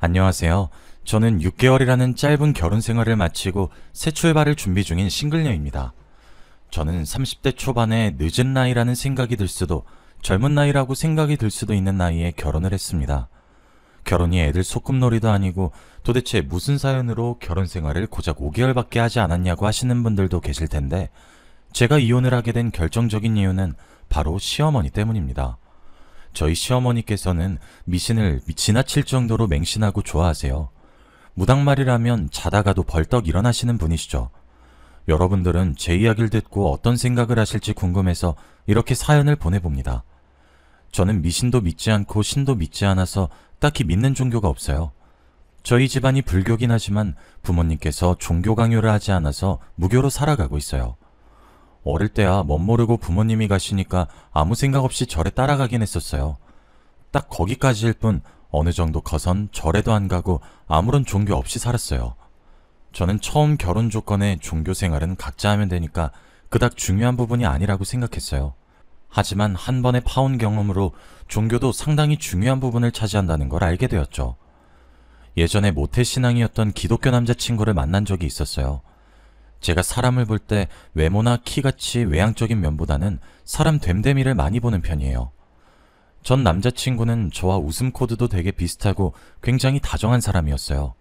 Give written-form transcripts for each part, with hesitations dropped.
안녕하세요. 저는 6개월이라는 짧은 결혼 생활을 마치고 새 출발을 준비 중인 싱글녀입니다. 저는 30대 초반에 늦은 나이라는 생각이 들 수도 젊은 나이라고 생각이 들 수도 있는 나이에 결혼을 했습니다. 결혼이 애들 소꿉놀이도 아니고 도대체 무슨 사연으로 결혼 생활을 고작 5개월밖에 하지 않았냐고 하시는 분들도 계실 텐데 제가 이혼을 하게 된 결정적인 이유는 바로 시어머니 때문입니다. 저희 시어머니께서는 미신을 지나칠 정도로 맹신하고 좋아하세요. 무당말이라면 자다가도 벌떡 일어나시는 분이시죠. 여러분들은 제 이야기를 듣고 어떤 생각을 하실지 궁금해서 이렇게 사연을 보내봅니다. 저는 미신도 믿지 않고 신도 믿지 않아서 딱히 믿는 종교가 없어요. 저희 집안이 불교긴 하지만 부모님께서 종교 강요를 하지 않아서 무교로 살아가고 있어요. 어릴 때야 멋모르고 부모님이 가시니까 아무 생각 없이 절에 따라가긴 했었어요. 딱 거기까지일 뿐 어느 정도 커선 절에도 안 가고 아무런 종교 없이 살았어요. 저는 처음 결혼 조건에 종교 생활은 각자 하면 되니까 그닥 중요한 부분이 아니라고 생각했어요. 하지만 한 번의 파혼 경험으로 종교도 상당히 중요한 부분을 차지한다는 걸 알게 되었죠. 예전에 모태신앙이었던 기독교 남자친구를 만난 적이 있었어요. 제가 사람을 볼 때 외모나 키같이 외향적인 면보다는 사람 됨됨이를 많이 보는 편이에요. 전 남자친구는 저와 웃음 코드도 되게 비슷하고 굉장히 다정한 사람이었어요.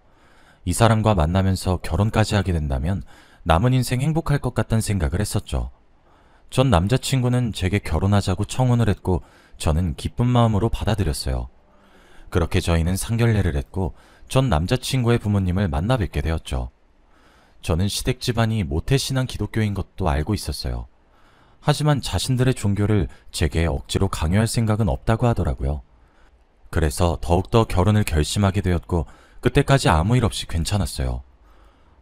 이 사람과 만나면서 결혼까지 하게 된다면 남은 인생 행복할 것 같다는 생각을 했었죠. 전 남자친구는 제게 결혼하자고 청혼을 했고 저는 기쁜 마음으로 받아들였어요. 그렇게 저희는 상견례를 했고 전 남자친구의 부모님을 만나 뵙게 되었죠. 저는 시댁 집안이 모태신앙 기독교인 것도 알고 있었어요. 하지만 자신들의 종교를 제게 억지로 강요할 생각은 없다고 하더라고요. 그래서 더욱더 결혼을 결심하게 되었고 그때까지 아무 일 없이 괜찮았어요.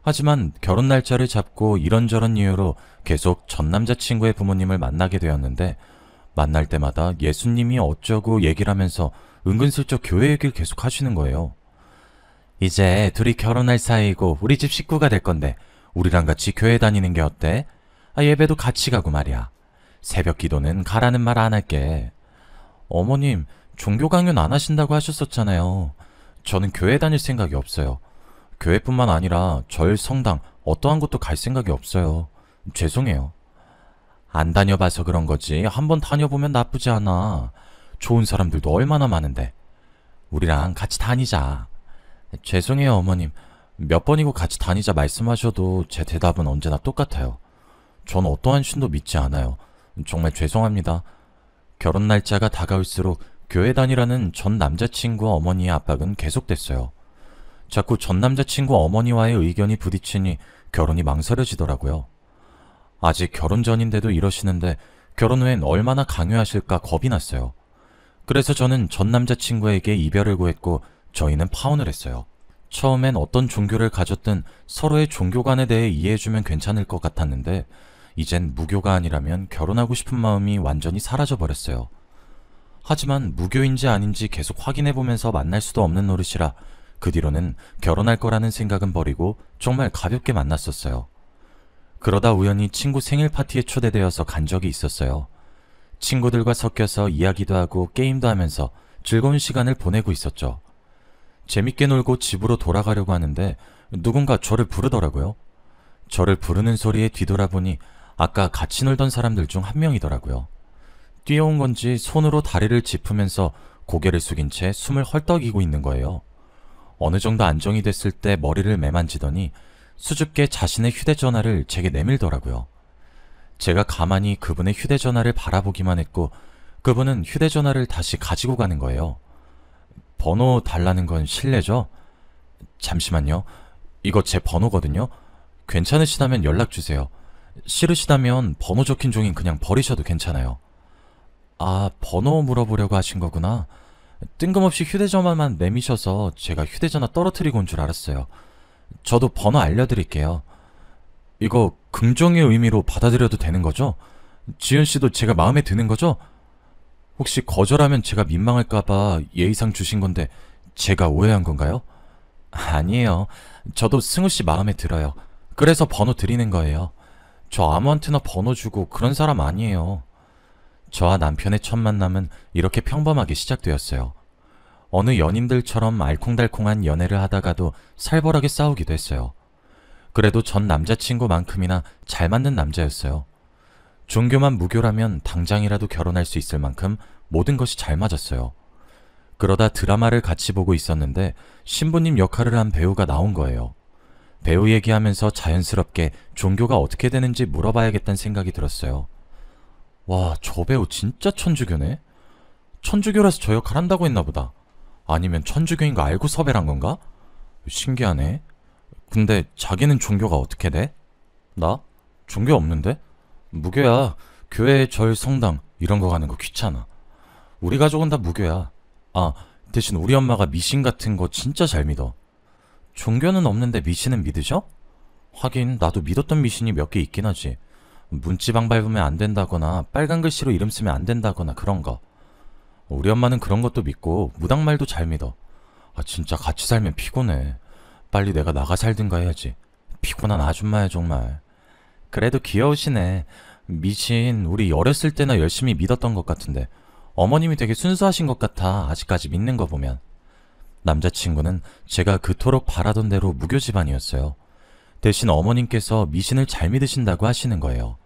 하지만 결혼 날짜를 잡고 이런저런 이유로 계속 전 남자친구의 부모님을 만나게 되었는데 만날 때마다 예수님이 어쩌고 얘기를 하면서 은근슬쩍 교회 얘기를 계속 하시는 거예요. 이제 둘이 결혼할 사이이고 우리 집 식구가 될 건데 우리랑 같이 교회 다니는 게 어때? 예배도 같이 가고 말이야. 새벽 기도는 가라는 말 안 할게. 어머님, 종교 강요는 안 하신다고 하셨었잖아요. 저는 교회 다닐 생각이 없어요. 교회뿐만 아니라 절, 성당, 어떠한 곳도 갈 생각이 없어요. 죄송해요. 안 다녀봐서 그런 거지. 한번 다녀보면 나쁘지 않아. 좋은 사람들도 얼마나 많은데. 우리랑 같이 다니자. 죄송해요, 어머님. 몇 번이고 같이 다니자 말씀하셔도 제 대답은 언제나 똑같아요. 전 어떠한 신도 믿지 않아요. 정말 죄송합니다. 결혼 날짜가 다가올수록 교회 다니라는 전 남자친구 어머니의 압박은 계속됐어요. 자꾸 전 남자친구 어머니와의 의견이 부딪히니 결혼이 망설여지더라고요. 아직 결혼 전인데도 이러시는데 결혼 후엔 얼마나 강요하실까 겁이 났어요. 그래서 저는 전 남자친구에게 이별을 구했고 저희는 파혼을 했어요. 처음엔 어떤 종교를 가졌든 서로의 종교관에 대해 이해해주면 괜찮을 것 같았는데 이젠 무교가 아니라면 결혼하고 싶은 마음이 완전히 사라져버렸어요. 하지만 무교인지 아닌지 계속 확인해보면서 만날 수도 없는 노릇이라 그 뒤로는 결혼할 거라는 생각은 버리고 정말 가볍게 만났었어요. 그러다 우연히 친구 생일 파티에 초대되어서 간 적이 있었어요. 친구들과 섞여서 이야기도 하고 게임도 하면서 즐거운 시간을 보내고 있었죠. 재밌게 놀고 집으로 돌아가려고 하는데 누군가 저를 부르더라고요. 저를 부르는 소리에 뒤돌아보니 아까 같이 놀던 사람들 중 한 명이더라고요. 뛰어온 건지 손으로 다리를 짚으면서 고개를 숙인 채 숨을 헐떡이고 있는 거예요. 어느 정도 안정이 됐을 때 머리를 매만지더니 수줍게 자신의 휴대전화를 제게 내밀더라고요. 제가 가만히 그분의 휴대전화를 바라보기만 했고 그분은 휴대전화를 다시 가지고 가는 거예요. 번호 달라는 건 실례죠? 잠시만요. 이거 제 번호거든요. 괜찮으시다면 연락주세요. 싫으시다면 번호 적힌 종인 그냥 버리셔도 괜찮아요. 아, 번호 물어보려고 하신 거구나. 뜬금없이 휴대전화만 내미셔서 제가 휴대전화 떨어뜨리고 온 줄 알았어요. 저도 번호 알려드릴게요. 이거 긍정의 의미로 받아들여도 되는 거죠? 지은씨도 제가 마음에 드는 거죠? 혹시 거절하면 제가 민망할까봐 예의상 주신 건데 제가 오해한 건가요? 아니에요. 저도 승우씨 마음에 들어요. 그래서 번호 드리는 거예요. 저 아무한테나 번호 주고 그런 사람 아니에요. 저와 남편의 첫 만남은 이렇게 평범하게 시작되었어요. 어느 연인들처럼 알콩달콩한 연애를 하다가도 살벌하게 싸우기도 했어요. 그래도 전 남자친구만큼이나 잘 맞는 남자였어요. 종교만 무교라면 당장이라도 결혼할 수 있을 만큼 모든 것이 잘 맞았어요. 그러다 드라마를 같이 보고 있었는데 신부님 역할을 한 배우가 나온 거예요. 배우 얘기하면서 자연스럽게 종교가 어떻게 되는지 물어봐야겠다는 생각이 들었어요. 와, 저 배우 진짜 천주교네? 천주교라서 저 역할 한다고 했나 보다. 아니면 천주교인 거 알고 섭외를 한 건가? 신기하네. 근데 자기는 종교가 어떻게 돼? 나? 종교 없는데? 무교야. 교회, 절, 성당 이런 거 가는 거 귀찮아. 우리 가족은 다 무교야. 아, 대신 우리 엄마가 미신 같은 거 진짜 잘 믿어. 종교는 없는데 미신은 믿으셔? 하긴 나도 믿었던 미신이 몇 개 있긴 하지. 문지방 밟으면 안 된다거나 빨간 글씨로 이름 쓰면 안 된다거나 그런 거. 우리 엄마는 그런 것도 믿고 무당말도 잘 믿어. 아, 진짜 같이 살면 피곤해. 빨리 내가 나가 살든가 해야지. 피곤한 아줌마야 정말. 그래도 귀여우시네. 미신 우리 어렸을 때나 열심히 믿었던 것 같은데 어머님이 되게 순수하신 것 같아. 아직까지 믿는 거 보면. 남자친구는 제가 그토록 바라던 대로 무교 집안이었어요. 대신 어머님께서 미신을 잘 믿으신다고 하시는 거예요.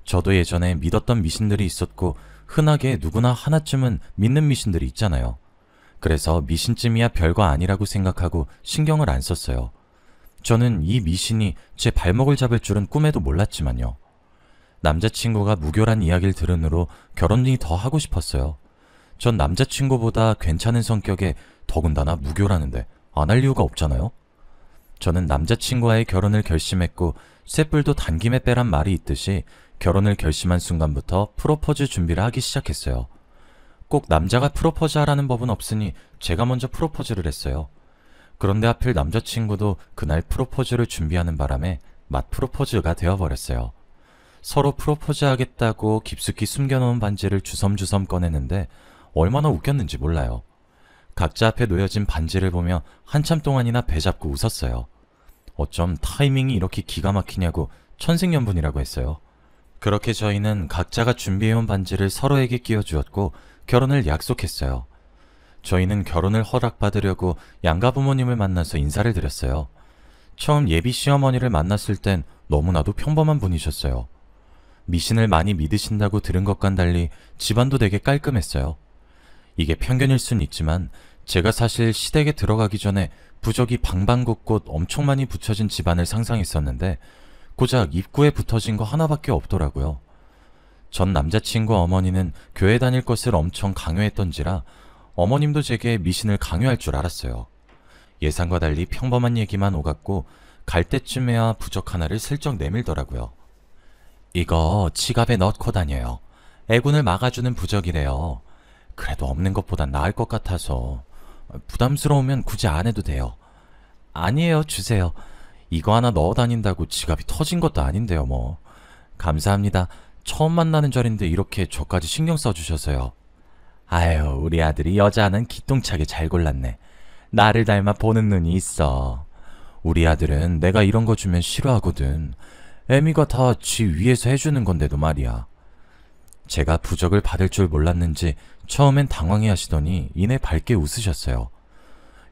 저도 예전에 믿었던 미신들이 있었고 흔하게 누구나 하나쯤은 믿는 미신들이 있잖아요. 그래서 미신쯤이야 별거 아니라고 생각하고 신경을 안 썼어요. 저는 이 미신이 제 발목을 잡을 줄은 꿈에도 몰랐지만요. 남자친구가 무교란 이야기를 들은 후로 결혼이 더 하고 싶었어요. 전 남자친구보다 괜찮은 성격에 더군다나 무교라는데 안 할 이유가 없잖아요. 저는 남자친구와의 결혼을 결심했고 쇳불도 단김에 빼란 말이 있듯이 결혼을 결심한 순간부터 프로포즈 준비를 하기 시작했어요. 꼭 남자가 프로포즈 하라는 법은 없으니 제가 먼저 프로포즈를 했어요. 그런데 하필 남자친구도 그날 프로포즈를 준비하는 바람에 맛 프로포즈가 되어버렸어요. 서로 프로포즈 하겠다고 깊숙이 숨겨놓은 반지를 주섬주섬 꺼내는데 얼마나 웃겼는지 몰라요. 각자 앞에 놓여진 반지를 보며 한참 동안이나 배 잡고 웃었어요. 어쩜 타이밍이 이렇게 기가 막히냐고 천생연분이라고 했어요. 그렇게 저희는 각자가 준비해온 반지를 서로에게 끼워주었고 결혼을 약속했어요. 저희는 결혼을 허락받으려고 양가 부모님을 만나서 인사를 드렸어요. 처음 예비 시어머니를 만났을 땐 너무나도 평범한 분이셨어요. 미신을 많이 믿으신다고 들은 것과는 달리 집안도 되게 깔끔했어요. 이게 편견일 순 있지만 제가 사실 시댁에 들어가기 전에 부적이 방방곳곳 엄청 많이 붙여진 집안을 상상했었는데 고작 입구에 붙어진 거 하나밖에 없더라고요. 전 남자친구 어머니는 교회 다닐 것을 엄청 강요했던지라 어머님도 제게 미신을 강요할 줄 알았어요. 예상과 달리 평범한 얘기만 오갔고 갈 때쯤에야 부적 하나를 슬쩍 내밀더라고요. 이거 지갑에 넣고 다녀요. 애군을 막아주는 부적이래요. 그래도 없는 것보단 나을 것 같아서. 부담스러우면 굳이 안 해도 돼요. 아니에요, 주세요. 이거 하나 넣어 다닌다고 지갑이 터진 것도 아닌데요, 뭐. 감사합니다. 처음 만나는 절인데 이렇게 저까지 신경 써주셔서요. 아유, 우리 아들이 여자는 기똥차게 잘 골랐네. 나를 닮아 보는 눈이 있어. 우리 아들은 내가 이런 거 주면 싫어하거든. 애미가 다 지 위에서 해주는 건데도 말이야. 제가 부적을 받을 줄 몰랐는지 처음엔 당황해 하시더니 이내 밝게 웃으셨어요.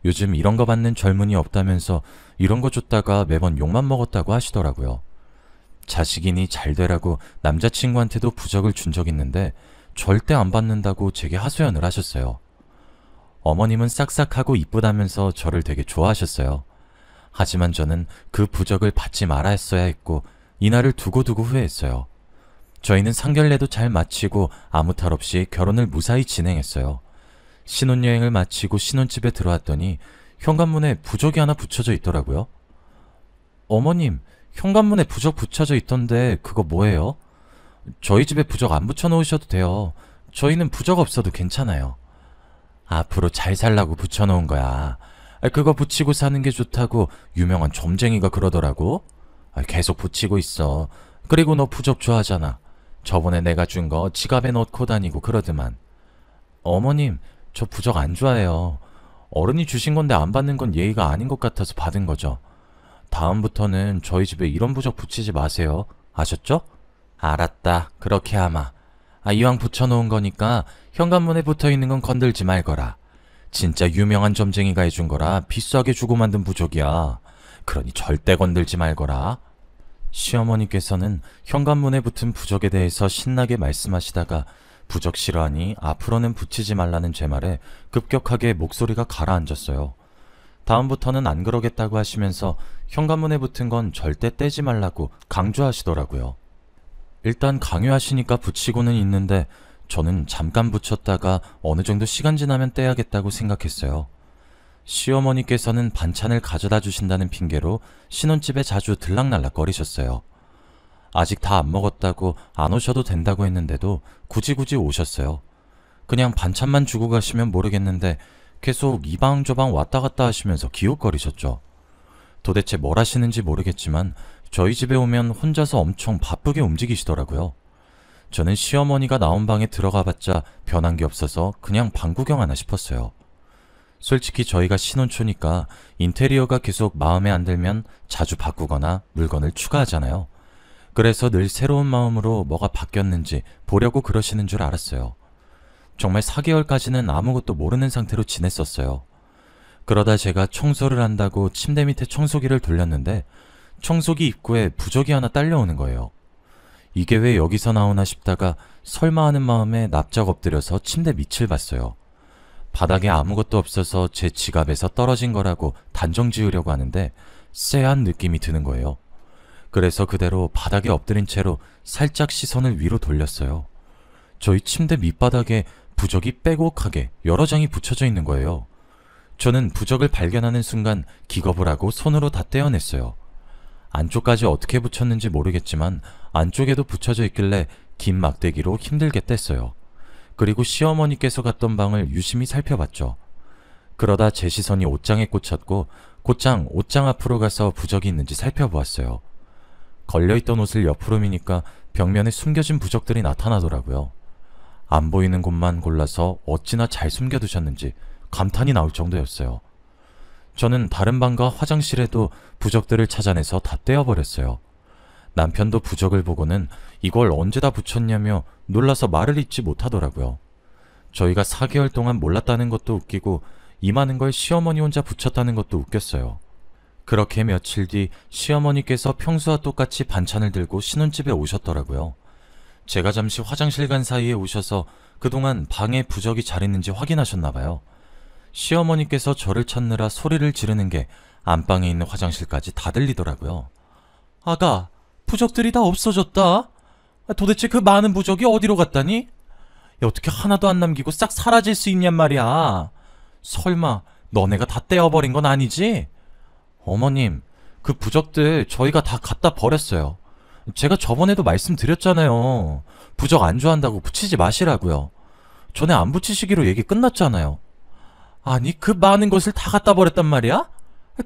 요즘 이런 거 받는 젊은이 없다면서 이런 거 줬다가 매번 욕만 먹었다고 하시더라고요. 자식이니 잘 되라고 남자친구한테도 부적을 준 적 있는데 절대 안 받는다고 제게 하소연을 하셨어요. 어머님은 싹싹하고 이쁘다면서 저를 되게 좋아하셨어요. 하지만 저는 그 부적을 받지 말았어야 했고 이날을 두고두고 후회했어요. 저희는 상견례도 잘 마치고 아무 탈 없이 결혼을 무사히 진행했어요. 신혼여행을 마치고 신혼집에 들어왔더니 현관문에 부적이 하나 붙여져 있더라고요. 어머님, 현관문에 부적 붙여져 있던데 그거 뭐예요? 저희 집에 부적 안 붙여놓으셔도 돼요. 저희는 부적 없어도 괜찮아요. 앞으로 잘 살라고 붙여놓은 거야. 그거 붙이고 사는 게 좋다고 유명한 점쟁이가 그러더라고. 계속 붙이고 있어. 그리고 너 부적 좋아하잖아. 저번에 내가 준 거 지갑에 넣고 다니고 그러더만. 어머님, 저 부적 안 좋아해요. 어른이 주신 건데 안 받는 건 예의가 아닌 것 같아서 받은 거죠. 다음부터는 저희 집에 이런 부적 붙이지 마세요. 아셨죠? 알았다. 그렇게 하마. 이왕 붙여놓은 거니까 현관문에 붙어있는 건 건들지 말거라. 진짜 유명한 점쟁이가 해준 거라 비싸게 주고 만든 부적이야. 그러니 절대 건들지 말거라. 시어머니께서는 현관문에 붙은 부적에 대해서 신나게 말씀하시다가 부적 싫어하니 앞으로는 붙이지 말라는 제 말에 급격하게 목소리가 가라앉았어요. 다음부터는 안 그러겠다고 하시면서 현관문에 붙은 건 절대 떼지 말라고 강조하시더라고요. 일단 강요하시니까 붙이고는 있는데 저는 잠깐 붙였다가 어느 정도 시간 지나면 떼야겠다고 생각했어요. 시어머니께서는 반찬을 가져다 주신다는 핑계로 신혼집에 자주 들락날락거리셨어요. 아직 다 안 먹었다고 안 오셔도 된다고 했는데도 굳이 오셨어요. 그냥 반찬만 주고 가시면 모르겠는데 계속 이 방 저 방 왔다 갔다 하시면서 기웃거리셨죠. 도대체 뭘 하시는지 모르겠지만 저희 집에 오면 혼자서 엄청 바쁘게 움직이시더라고요. 저는 시어머니가 나온 방에 들어가봤자 변한 게 없어서 그냥 방 구경 하나 싶었어요. 솔직히 저희가 신혼초니까 인테리어가 계속 마음에 안 들면 자주 바꾸거나 물건을 추가하잖아요. 그래서 늘 새로운 마음으로 뭐가 바뀌었는지 보려고 그러시는 줄 알았어요. 정말 4개월까지는 아무것도 모르는 상태로 지냈었어요. 그러다 제가 청소를 한다고 침대 밑에 청소기를 돌렸는데 청소기 입구에 부적이 하나 딸려오는 거예요. 이게 왜 여기서 나오나 싶다가 설마 하는 마음에 납작 엎드려서 침대 밑을 봤어요. 바닥에 아무것도 없어서 제 지갑에서 떨어진 거라고 단정 지으려고 하는데 쎄한 느낌이 드는 거예요. 그래서 그대로 바닥에 엎드린 채로 살짝 시선을 위로 돌렸어요. 저희 침대 밑바닥에 부적이 빼곡하게 여러 장이 붙여져 있는 거예요. 저는 부적을 발견하는 순간 기겁을 하고 손으로 다 떼어냈어요. 안쪽까지 어떻게 붙였는지 모르겠지만 안쪽에도 붙여져 있길래 긴 막대기로 힘들게 뗐어요. 그리고 시어머니께서 갔던 방을 유심히 살펴봤죠. 그러다 제 시선이 옷장에 꽂혔고 곧장 옷장 앞으로 가서 부적이 있는지 살펴보았어요. 걸려있던 옷을 옆으로 미니까 벽면에 숨겨진 부적들이 나타나더라고요. 안 보이는 곳만 골라서 어찌나 잘 숨겨두셨는지 감탄이 나올 정도였어요. 저는 다른 방과 화장실에도 부적들을 찾아내서 다 떼어버렸어요. 남편도 부적을 보고는 이걸 언제 다 붙였냐며 놀라서 말을 잇지 못하더라고요. 저희가 4개월 동안 몰랐다는 것도 웃기고 이 많은 걸 시어머니 혼자 붙였다는 것도 웃겼어요. 그렇게 며칠 뒤 시어머니께서 평소와 똑같이 반찬을 들고 신혼집에 오셨더라고요. 제가 잠시 화장실 간 사이에 오셔서 그동안 방에 부적이 잘 있는지 확인하셨나봐요. 시어머니께서 저를 찾느라 소리를 지르는 게 안방에 있는 화장실까지 다 들리더라고요. 아가, 부적들이 다 없어졌다. 도대체 그 많은 부적이 어디로 갔다니? 야, 어떻게 하나도 안 남기고 싹 사라질 수 있냔 말이야. 설마 너네가 다 떼어버린 건 아니지? 어머님, 그 부적들 저희가 다 갖다 버렸어요. 제가 저번에도 말씀드렸잖아요. 부적 안 좋아한다고 붙이지 마시라고요. 전에 안 붙이시기로 얘기 끝났잖아요. 아니, 그 많은 것을 다 갖다 버렸단 말이야?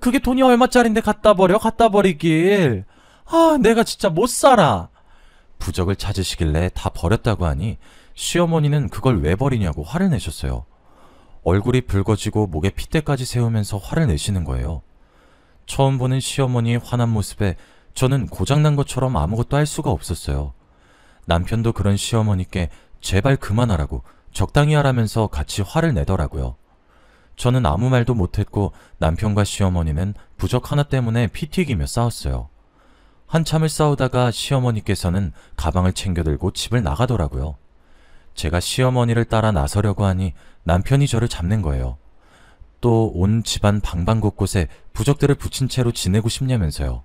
그게 돈이 얼마짜린데 갖다 버리길. 아, 내가 진짜 못 살아. 부적을 찾으시길래 다 버렸다고 하니 시어머니는 그걸 왜 버리냐고 화를 내셨어요. 얼굴이 붉어지고 목에 핏대까지 세우면서 화를 내시는 거예요. 처음 보는 시어머니의 화난 모습에 저는 고장난 것처럼 아무것도 할 수가 없었어요. 남편도 그런 시어머니께 제발 그만하라고 적당히 하라면서 같이 화를 내더라고요. 저는 아무 말도 못했고 남편과 시어머니는 부적 하나 때문에 피 튀기며 싸웠어요. 한참을 싸우다가 시어머니께서는 가방을 챙겨들고 집을 나가더라고요. 제가 시어머니를 따라 나서려고 하니 남편이 저를 잡는 거예요. 또 온 집안 방방 곳곳에 부적들을 붙인 채로 지내고 싶냐면서요.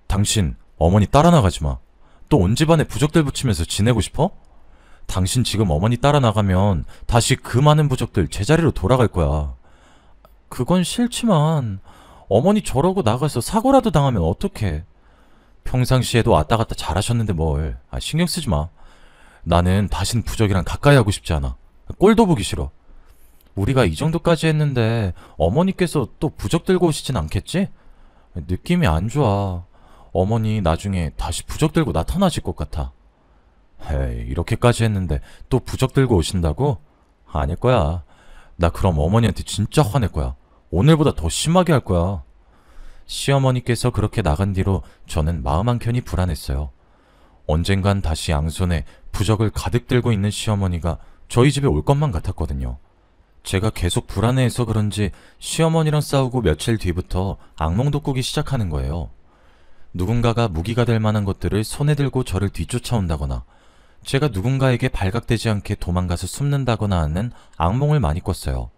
당신 어머니 따라 나가지 마. 또 온 집안에 부적들 붙이면서 지내고 싶어? 당신 지금 어머니 따라 나가면 다시 그 많은 부적들 제자리로 돌아갈 거야. 그건 싫지만 어머니 저러고 나가서 사고라도 당하면 어떡해. 평상시에도 왔다 갔다 잘하셨는데 뭘. 신경 쓰지 마. 나는 다신 부적이랑 가까이 하고 싶지 않아. 꼴도 보기 싫어. 우리가 이 정도까지 했는데 어머니께서 또 부적 들고 오시진 않겠지? 느낌이 안 좋아. 어머니 나중에 다시 부적 들고 나타나실 것 같아. 에이, 이렇게까지 했는데 또 부적 들고 오신다고? 아닐 거야. 나 그럼 어머니한테 진짜 화낼 거야. 오늘보다 더 심하게 할 거야. 시어머니께서 그렇게 나간 뒤로 저는 마음 한켠이 불안했어요. 언젠간 다시 양손에 부적을 가득 들고 있는 시어머니가 저희 집에 올 것만 같았거든요. 제가 계속 불안해해서 그런지 시어머니랑 싸우고 며칠 뒤부터 악몽도 꾸기 시작하는 거예요. 누군가가 무기가 될 만한 것들을 손에 들고 저를 뒤쫓아온다거나 제가 누군가에게 발각되지 않게 도망가서 숨는다거나 하는 악몽을 많이 꿨어요.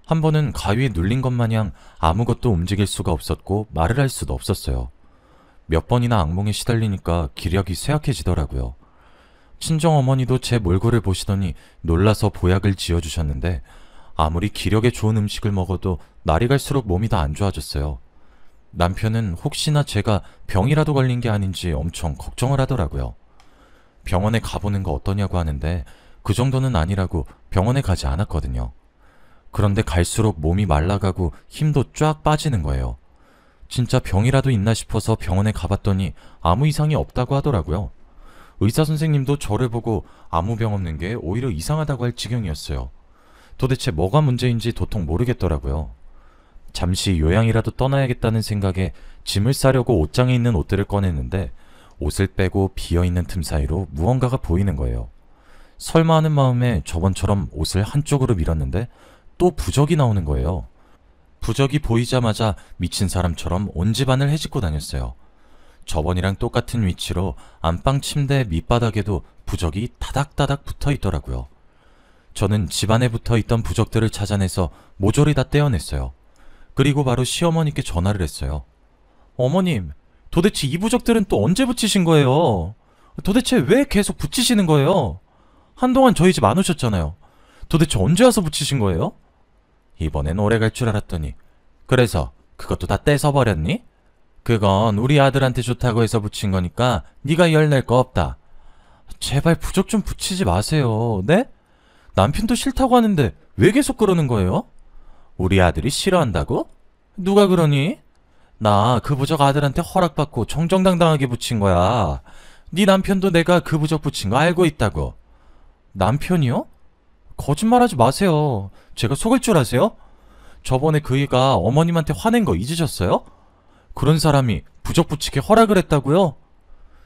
한 번은 가위에 눌린 것 마냥 아무것도 움직일 수가 없었고 말을 할 수도 없었어요. 몇 번이나 악몽에 시달리니까 기력이 쇠약해지더라고요. 친정어머니도 제 몰골을 보시더니 놀라서 보약을 지어주셨는데 아무리 기력에 좋은 음식을 먹어도 날이 갈수록 몸이 더 안 좋아졌어요. 남편은 혹시나 제가 병이라도 걸린 게 아닌지 엄청 걱정을 하더라고요. 병원에 가보는 거 어떠냐고 하는데 그 정도는 아니라고 병원에 가지 않았거든요. 그런데 갈수록 몸이 말라가고 힘도 쫙 빠지는 거예요. 진짜 병이라도 있나 싶어서 병원에 가봤더니 아무 이상이 없다고 하더라고요. 의사 선생님도 저를 보고 아무 병 없는 게 오히려 이상하다고 할 지경이었어요. 도대체 뭐가 문제인지 도통 모르겠더라고요. 잠시 요양이라도 떠나야겠다는 생각에 짐을 싸려고 옷장에 있는 옷들을 꺼냈는데 옷을 빼고 비어있는 틈 사이로 무언가가 보이는 거예요. 설마 하는 마음에 저번처럼 옷을 한쪽으로 밀었는데 또 부적이 나오는 거예요. 부적이 보이자마자 미친 사람처럼 온 집안을 헤집고 다녔어요. 저번이랑 똑같은 위치로 안방 침대 밑바닥에도 부적이 다닥다닥 붙어 있더라고요. 저는 집안에 붙어 있던 부적들을 찾아내서 모조리 다 떼어냈어요. 그리고 바로 시어머니께 전화를 했어요. 어머님, 도대체 이 부적들은 또 언제 붙이신 거예요? 도대체 왜 계속 붙이시는 거예요? 한동안 저희 집 안 오셨잖아요. 도대체 언제 와서 붙이신 거예요? 이번엔 오래 갈 줄 알았더니 그래서 그것도 다 떼서버렸니? 그건 우리 아들한테 좋다고 해서 붙인 거니까 네가 열낼 거 없다. 제발 부적 좀 붙이지 마세요. 네? 남편도 싫다고 하는데 왜 계속 그러는 거예요? 우리 아들이 싫어한다고? 누가 그러니? 나 그 부적 아들한테 허락받고 정정당당하게 붙인 거야. 네 남편도 내가 그 부적 붙인 거 알고 있다고. 남편이요? 거짓말하지 마세요. 제가 속을 줄 아세요? 저번에 그 애가 어머님한테 화낸 거 잊으셨어요? 그런 사람이 부적 붙이게 허락을 했다고요?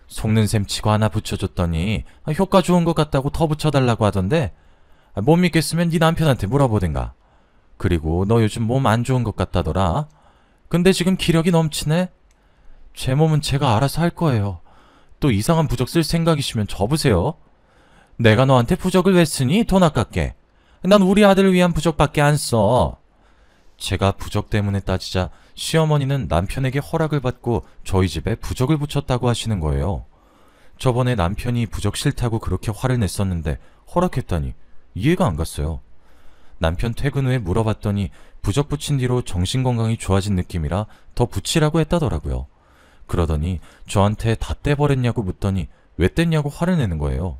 속는 셈 치고 하나 붙여줬더니 효과 좋은 것 같다고 더 붙여달라고 하던데 못 믿겠으면 네 남편한테 물어보든가. 그리고 너 요즘 몸 안 좋은 것 같다더라. 근데 지금 기력이 넘치네? 제 몸은 제가 알아서 할 거예요. 또 이상한 부적 쓸 생각이시면 접으세요. 내가 너한테 부적을 왜 쓰니? 돈 아깝게. 난 우리 아들을 위한 부적밖에 안 써. 제가 부적 때문에 따지자 시어머니는 남편에게 허락을 받고 저희 집에 부적을 붙였다고 하시는 거예요. 저번에 남편이 부적 싫다고 그렇게 화를 냈었는데 허락했다니 이해가 안 갔어요. 남편 퇴근 후에 물어봤더니 부적 붙인 뒤로 정신건강이 좋아진 느낌이라 더 붙이라고 했다더라고요. 그러더니 저한테 다 떼버렸냐고 묻더니 왜 뗐냐고 화를 내는 거예요.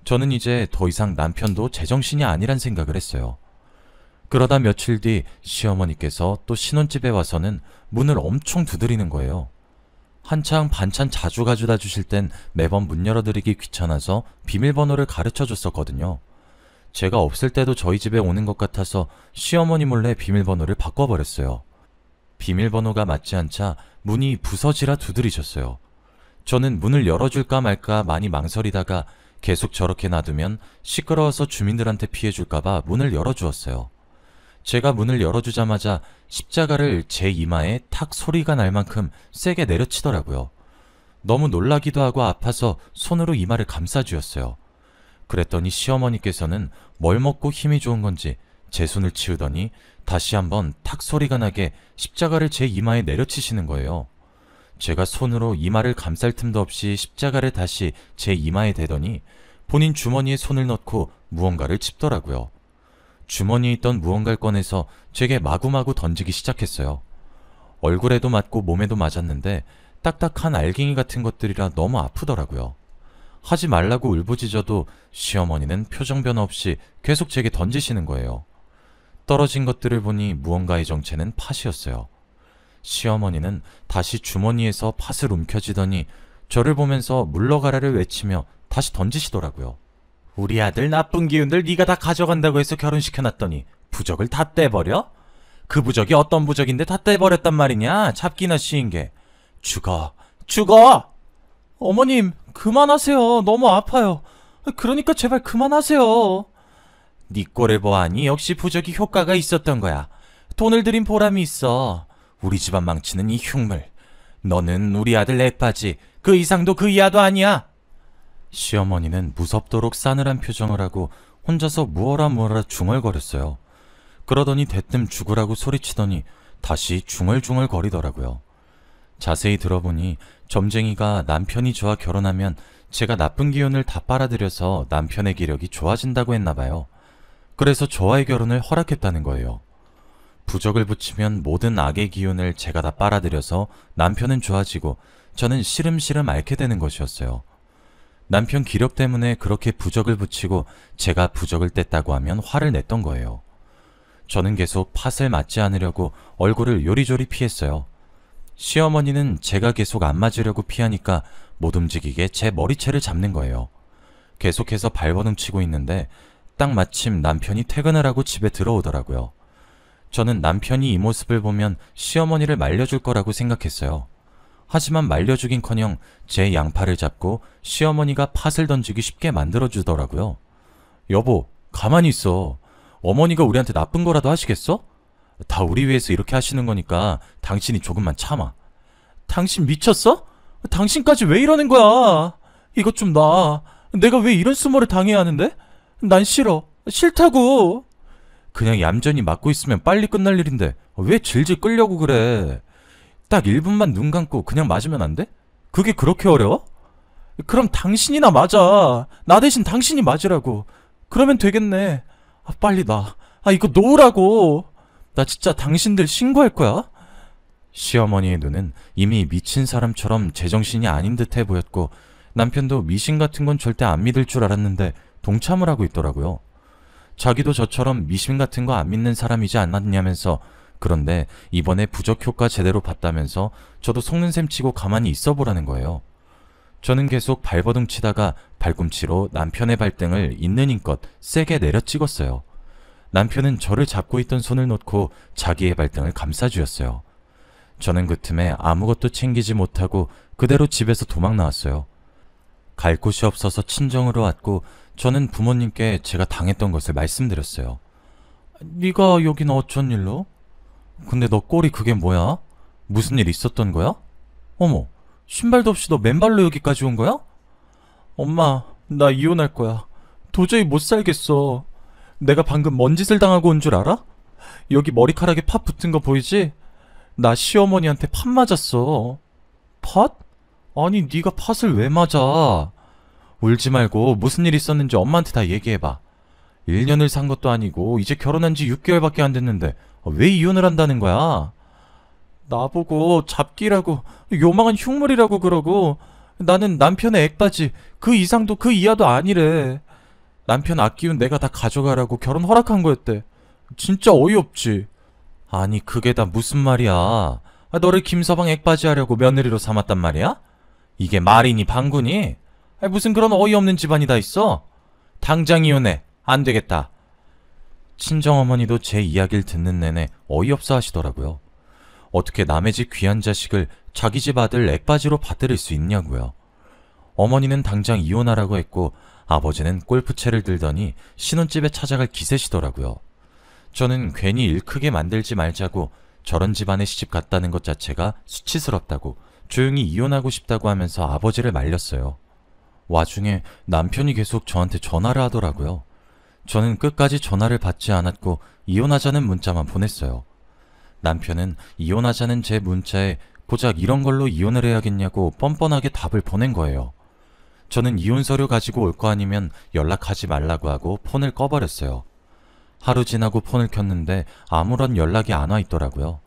저는 이제 더 이상 남편도 제정신이 아니란 생각을 했어요. 그러다 며칠 뒤 시어머니께서 또 신혼집에 와서는 문을 엄청 두드리는 거예요. 한창 반찬 자주 가져다 주실 땐 매번 문 열어드리기 귀찮아서 비밀번호를 가르쳐 줬었거든요. 제가 없을 때도 저희 집에 오는 것 같아서 시어머니 몰래 비밀번호를 바꿔버렸어요. 비밀번호가 맞지 않자 문이 부서지라 두드리셨어요. 저는 문을 열어줄까 말까 많이 망설이다가 계속 저렇게 놔두면 시끄러워서 주민들한테 피해줄까봐 문을 열어주었어요. 제가 문을 열어주자마자 십자가를 제 이마에 탁 소리가 날 만큼 세게 내려치더라고요. 너무 놀라기도 하고 아파서 손으로 이마를 감싸주었어요. 그랬더니 시어머니께서는 뭘 먹고 힘이 좋은 건지 제 손을 치우더니 다시 한번 탁 소리가 나게 십자가를 제 이마에 내려치시는 거예요. 제가 손으로 이마를 감쌀 틈도 없이 십자가를 다시 제 이마에 대더니 본인 주머니에 손을 넣고 무언가를 찝더라고요. 주머니에 있던 무언가를 꺼내서 제게 마구마구 던지기 시작했어요. 얼굴에도 맞고 몸에도 맞았는데 딱딱한 알갱이 같은 것들이라 너무 아프더라고요. 하지 말라고 울부짖어도 시어머니는 표정 변화 없이 계속 제게 던지시는 거예요. 떨어진 것들을 보니 무언가의 정체는 팥이었어요. 시어머니는 다시 주머니에서 팥을 움켜쥐더니 저를 보면서 물러가라를 외치며 다시 던지시더라고요. 우리 아들 나쁜 기운들 네가 다 가져간다고 해서 결혼시켜놨더니 부적을 다 떼버려? 그 부적이 어떤 부적인데 다 떼버렸단 말이냐? 잡기나 쉬인 게. 죽어! 죽어! 어머님, 그만하세요. 너무 아파요. 그러니까 제발 그만하세요. 네 꼴을 보아하니 역시 부적이 효과가 있었던 거야. 돈을 들인 보람이 있어. 우리 집안 망치는 이 흉물. 너는 우리 아들 액바지. 그 이상도 그 이하도 아니야. 시어머니는 무섭도록 싸늘한 표정을 하고 혼자서 무어라 중얼거렸어요. 그러더니 대뜸 죽으라고 소리치더니 다시 중얼중얼 거리더라고요. 자세히 들어보니 점쟁이가 남편이 저와 결혼하면 제가 나쁜 기운을 다 빨아들여서 남편의 기력이 좋아진다고 했나봐요. 그래서 저와의 결혼을 허락했다는 거예요. 부적을 붙이면 모든 악의 기운을 제가 다 빨아들여서 남편은 좋아지고 저는 시름시름 앓게 되는 것이었어요. 남편 기력 때문에 그렇게 부적을 붙이고 제가 부적을 뗐다고 하면 화를 냈던 거예요. 저는 계속 팥을 맞지 않으려고 얼굴을 요리조리 피했어요. 시어머니는 제가 계속 안 맞으려고 피하니까 못 움직이게 제 머리채를 잡는 거예요. 계속해서 발버둥 치고 있는데 딱 마침 남편이 퇴근을 하고 집에 들어오더라고요. 저는 남편이 이 모습을 보면 시어머니를 말려줄 거라고 생각했어요. 하지만 말려주긴커녕 제 양팔을 잡고 시어머니가 팥을 던지기 쉽게 만들어주더라고요. 여보, 가만히 있어. 어머니가 우리한테 나쁜 거라도 하시겠어? 다 우리 위해서 이렇게 하시는 거니까 당신이 조금만 참아. 당신 미쳤어? 당신까지 왜 이러는 거야? 이것 좀 놔. 내가 왜 이런 수모를 당해야 하는데? 난 싫어. 싫다고. 그냥 얌전히 맞고 있으면 빨리 끝날 일인데 왜 질질 끌려고 그래? 딱 1분만 눈 감고 그냥 맞으면 안 돼? 그게 그렇게 어려워? 그럼 당신이나 맞아. 나 대신 당신이 맞으라고. 그러면 되겠네. 빨리 놔. 이거 놓으라고. 나 진짜 당신들 신고할 거야. 시어머니의 눈은 이미 미친 사람처럼 제정신이 아닌 듯해 보였고 남편도 미신 같은 건 절대 안 믿을 줄 알았는데 동참을 하고 있더라고요. 자기도 저처럼 미신 같은 거 안 믿는 사람이지 않았냐면서 그런데 이번에 부적 효과 제대로 봤다면서 저도 속는 셈 치고 가만히 있어 보라는 거예요. 저는 계속 발버둥 치다가 발꿈치로 남편의 발등을 있는 힘껏 세게 내려 찍었어요. 남편은 저를 잡고 있던 손을 놓고 자기의 발등을 감싸주었어요. 저는 그 틈에 아무것도 챙기지 못하고 그대로 집에서 도망 나왔어요. 갈 곳이 없어서 친정으로 왔고 저는 부모님께 제가 당했던 것을 말씀드렸어요. 네가 여기는 어쩐 일로? 근데 너 꼴이 그게 뭐야? 무슨 일 있었던 거야? 어머, 신발도 없이 너 맨발로 여기까지 온 거야? 엄마, 나 이혼할 거야. 도저히 못 살겠어. 내가 방금 뭔 짓을 당하고 온 줄 알아? 여기 머리카락에 팥 붙은 거 보이지? 나 시어머니한테 팥 맞았어. 팥? 아니 네가 팥을 왜 맞아? 울지 말고 무슨 일 있었는지 엄마한테 다 얘기해봐. 1년을 산 것도 아니고 이제 결혼한 지 6개월밖에 안 됐는데 왜 이혼을 한다는 거야? 나보고 잡기라고 요망한 흉물이라고 그러고 나는 남편의 액바지 그 이상도 그 이하도 아니래. 남편 아끼운 내가 다 가져가라고 결혼 허락한 거였대. 진짜 어이없지. 아니 그게 다 무슨 말이야. 너를 김서방 액바지 하려고 며느리로 삼았단 말이야? 이게 말이니 방구니? 무슨 그런 어이없는 집안이 다 있어? 당장 이혼해. 안 되겠다. 친정어머니도 제 이야기를 듣는 내내 어이없어 하시더라고요. 어떻게 남의 집 귀한 자식을 자기 집 아들 액바지로 받들일 수 있냐고요. 어머니는 당장 이혼하라고 했고 아버지는 골프채를 들더니 신혼집에 찾아갈 기세시더라고요. 저는 괜히 일 크게 만들지 말자고 저런 집안에 시집 갔다는 것 자체가 수치스럽다고 조용히 이혼하고 싶다고 하면서 아버지를 말렸어요. 와중에 남편이 계속 저한테 전화를 하더라고요. 저는 끝까지 전화를 받지 않았고 이혼하자는 문자만 보냈어요. 남편은 이혼하자는 제 문자에 고작 이런 걸로 이혼을 해야겠냐고 뻔뻔하게 답을 보낸 거예요. 저는 이혼 서류 가지고 올 거 아니면 연락하지 말라고 하고 폰을 꺼버렸어요. 하루 지나고 폰을 켰는데 아무런 연락이 안 와 있더라고요.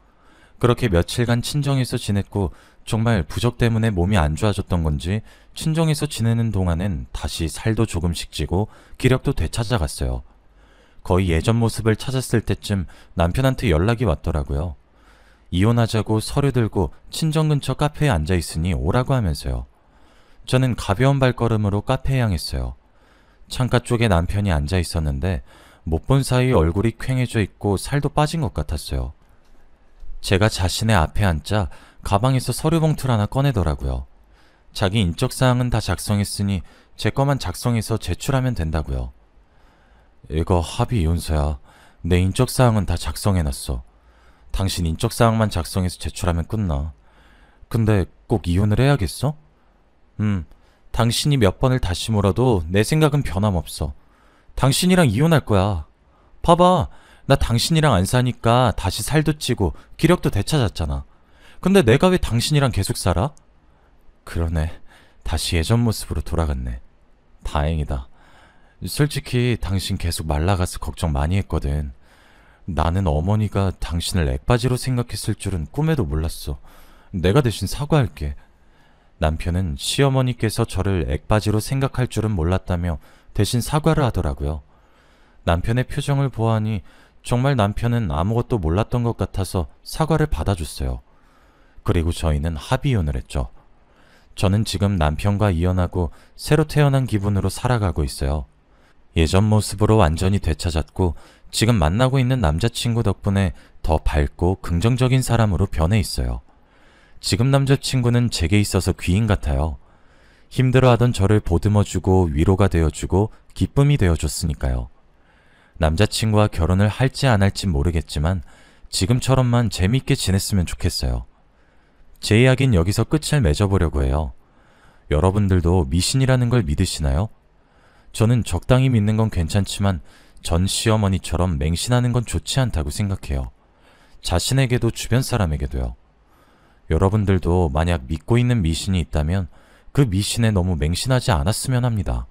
그렇게 며칠간 친정에서 지냈고 정말 부적 때문에 몸이 안 좋아졌던 건지 친정에서 지내는 동안엔 다시 살도 조금씩 찌고 기력도 되찾아갔어요. 거의 예전 모습을 찾았을 때쯤 남편한테 연락이 왔더라고요. 이혼하자고 서류 들고 친정 근처 카페에 앉아있으니 오라고 하면서요. 저는 가벼운 발걸음으로 카페에 향했어요. 창가 쪽에 남편이 앉아있었는데 못 본 사이 얼굴이 퀭해져 있고 살도 빠진 것 같았어요. 제가 자신의 앞에 앉자 가방에서 서류 봉투를 하나 꺼내더라고요. 자기 인적사항은 다 작성했으니 제 거만 작성해서 제출하면 된다고요. 이거 합의 이혼서야. 내 인적사항은 다 작성해놨어. 당신 인적사항만 작성해서 제출하면 끝나. 근데 꼭 이혼을 해야겠어? 당신이 몇 번을 다시 물어도 내 생각은 변함없어. 당신이랑 이혼할 거야. 봐봐, 나 당신이랑 안 사니까 다시 살도 찌고 기력도 되찾았잖아. 근데 내가 왜 당신이랑 계속 살아? 그러네. 다시 예전 모습으로 돌아갔네. 다행이다. 솔직히 당신 계속 말라가서 걱정 많이 했거든. 나는 어머니가 당신을 액바지로 생각했을 줄은 꿈에도 몰랐어. 내가 대신 사과할게. 남편은 시어머니께서 저를 액바지로 생각할 줄은 몰랐다며 대신 사과를 하더라고요. 남편의 표정을 보아하니 정말 남편은 아무것도 몰랐던 것 같아서 사과를 받아줬어요. 그리고 저희는 합의 이혼을 했죠. 저는 지금 남편과 이혼하고 새로 태어난 기분으로 살아가고 있어요. 예전 모습으로 완전히 되찾았고 지금 만나고 있는 남자친구 덕분에 더 밝고 긍정적인 사람으로 변해 있어요. 지금 남자친구는 제게 있어서 귀인 같아요. 힘들어하던 저를 보듬어주고 위로가 되어주고 기쁨이 되어줬으니까요. 남자친구와 결혼을 할지 안 할지 모르겠지만 지금처럼만 재밌게 지냈으면 좋겠어요. 제 이야기는 여기서 끝을 맺어보려고 해요. 여러분들도 미신이라는 걸 믿으시나요? 저는 적당히 믿는 건 괜찮지만 전 시어머니처럼 맹신하는 건 좋지 않다고 생각해요. 자신에게도 주변 사람에게도요. 여러분들도 만약 믿고 있는 미신이 있다면 그 미신에 너무 맹신하지 않았으면 합니다.